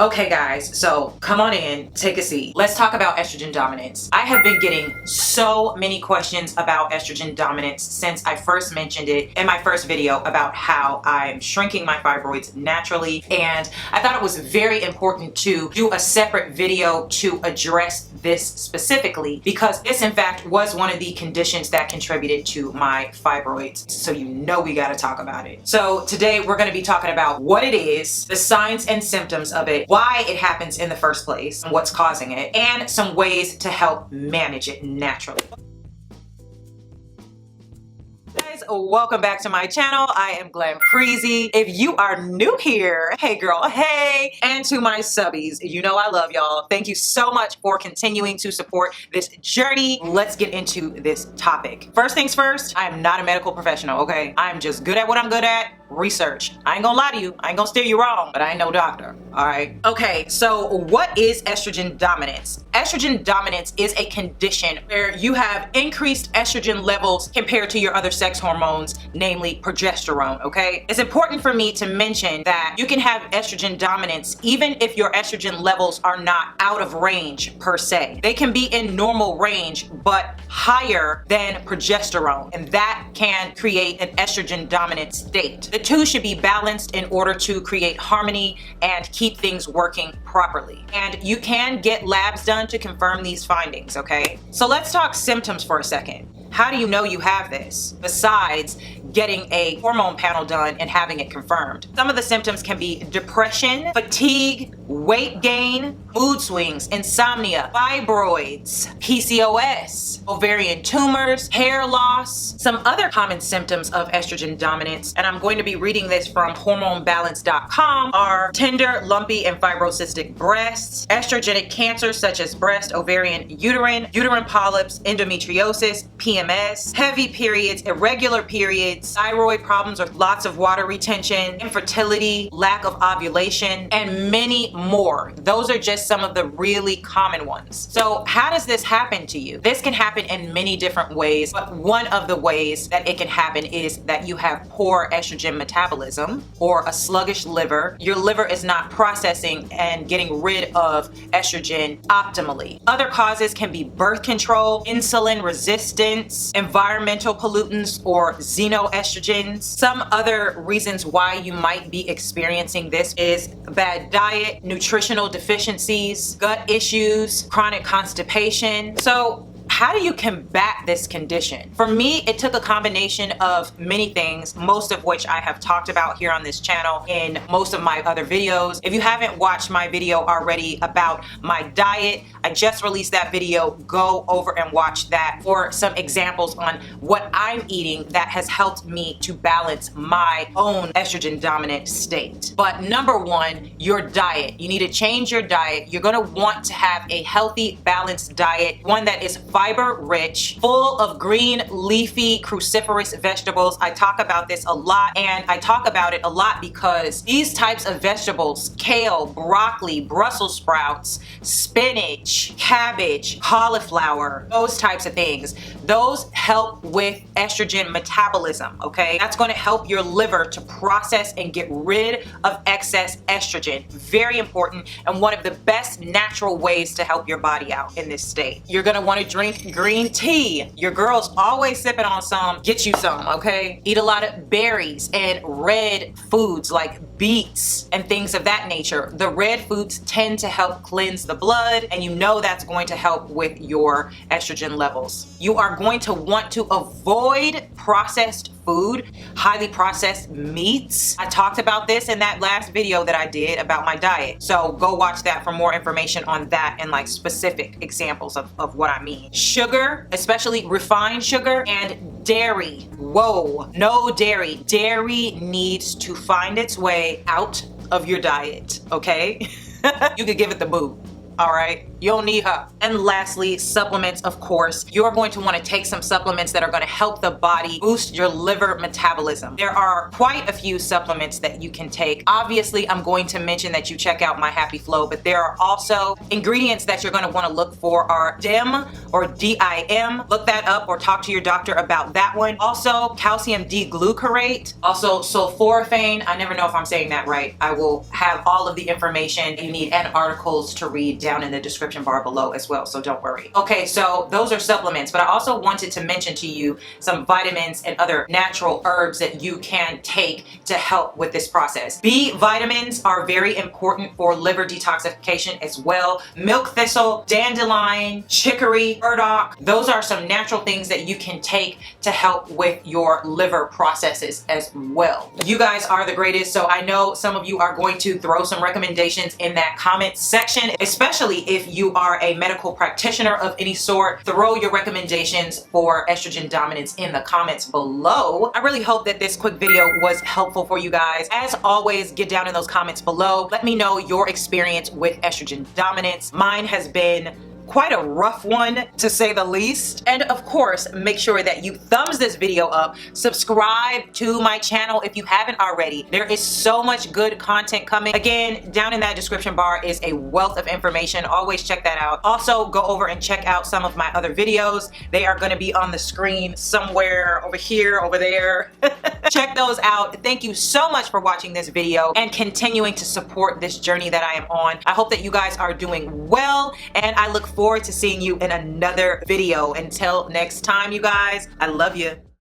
Okay guys, so come on in, take a seat. Let's talk about estrogen dominance. I have been getting so many questions about estrogen dominance since I first mentioned it in my first video about how I'm shrinking my fibroids naturally, and I thought it was very important to do a separate video to address this specifically because this in fact was one of the conditions that contributed to my fibroids, so you know we got to talk about it. So today we're going to be talking about what it is, the signs and symptoms of it, why it happens in the first place, and what's causing it, and some ways to help manage it naturally. Guys, welcome back to my channel. I am Glam Crazy. If you are new here, hey girl, hey, and to my subbies, you know I love y'all. Thank you so much for continuing to support this journey. Let's get into this topic. First things first, I am not a medical professional, okay? I'm just good at what I'm good at. Research. I ain't gonna lie to you. I ain't gonna steer you wrong, but I ain't no doctor. All right. Okay, so what is estrogen dominance? Estrogen dominance is a condition where you have increased estrogen levels compared to your other sex hormones, namely progesterone, okay? It's important for me to mention that you can have estrogen dominance even if your estrogen levels are not out of range per se. They can be in normal range, but higher than progesterone, and that can create an estrogen dominant state. The two should be balanced in order to create harmony and keep things working properly. And you can get labs done to confirm these findings, okay? So let's talk symptoms for a second. How do you know you have this besides getting a hormone panel done and having it confirmed? Some of the symptoms can be depression, fatigue, weight gain, mood swings, insomnia, fibroids, PCOS, ovarian tumors, hair loss. Some other common symptoms of estrogen dominance, and I'm going to be reading this from hormonebalance.com, are tender, lumpy, and fibrocystic breasts, estrogenic cancers such as breast, ovarian, uterine polyps, endometriosis, PMS, heavy periods, irregular periods, thyroid problems or lots of water retention, infertility, lack of ovulation, and many more. Those are just some of the really common ones. So how does this happen to you? This can happen in many different ways, but one of the ways that it can happen is that you have poor estrogen metabolism or a sluggish liver. Your liver is not processing and getting rid of estrogen optimally. Other causes can be birth control, insulin resistance, environmental pollutants or xenoestrogens. Some other reasons why you might be experiencing this is bad diet, nutritional deficiencies, gut issues, chronic constipation. So how do you combat this condition? For me, it took a combination of many things, most of which I have talked about here on this channel in most of my other videos. If you haven't watched my video already about my diet, I just released that video. Go over and watch that for some examples on what I'm eating that has helped me to balance my own estrogen dominant state. But number one, your diet. You need to change your diet. You're gonna want to have a healthy, balanced diet, one that is fiber rich, full of green, leafy, cruciferous vegetables. I talk about this a lot, and I talk about it a lot because these types of vegetables, kale, broccoli, Brussels sprouts, spinach, cabbage, cauliflower, those types of things, those help with estrogen metabolism, okay? That's going to help your liver to process and get rid of excess estrogen. Very important, and one of the best natural ways to help your body out in this state. You're going to want to drink green tea. Your girl's always sipping on some. Get you some, okay? Eat a lot of berries and red foods like beets and things of that nature. The red foods tend to help cleanse the blood, and you know that's going to help with your estrogen levels. You are going to want to avoid processed food, highly processed meats. I talked about this in that last video that I did about my diet. So go watch that for more information on that and like specific examples of what I mean. Sugar, especially refined sugar, and dairy. Whoa, no dairy. Dairy needs to find its way out of your diet, okay? You could give it the boot, all right? You don't need her. And lastly, supplements, of course. You're going to want to take some supplements that are going to help the body boost your liver metabolism. There are quite a few supplements that you can take. Obviously, I'm going to mention that you check out My Happy Flow, but there are also ingredients that you're going to want to look for are DIM or DIM. Look that up or talk to your doctor about that one. Also, calcium D-glucarate, also sulforaphane. I never know if I'm saying that right. I will have all of the information you need and articles to read down in the description bar below as well, so don't worry. Okay, so those are supplements, but I also wanted to mention to you some vitamins and other natural herbs that you can take to help with this process. B vitamins are very important for liver detoxification as well. Milk thistle, dandelion, chicory, burdock, those are some natural things that you can take to help with your liver processes as well. You guys are the greatest, so I know some of you are going to throw some recommendations in that comment section, especially if you are a medical practitioner of any sort. Throw your recommendations for estrogen dominance in the comments below. I really hope that this quick video was helpful for you guys. As always, get down in those comments below. Let me know your experience with estrogen dominance. Mine has been quite a rough one, to say the least. And of course, make sure that you thumbs this video up, subscribe to my channel if you haven't already. There is so much good content coming. Again, down in that description bar is a wealth of information. Always check that out. Also, go over and check out some of my other videos. They are going to be on the screen somewhere over here, over there. Check those out. Thank you so much for watching this video and continuing to support this journey that I am on. I hope that you guys are doing well, and I look forward to seeing you in another video. Until next time, you guys, I love you.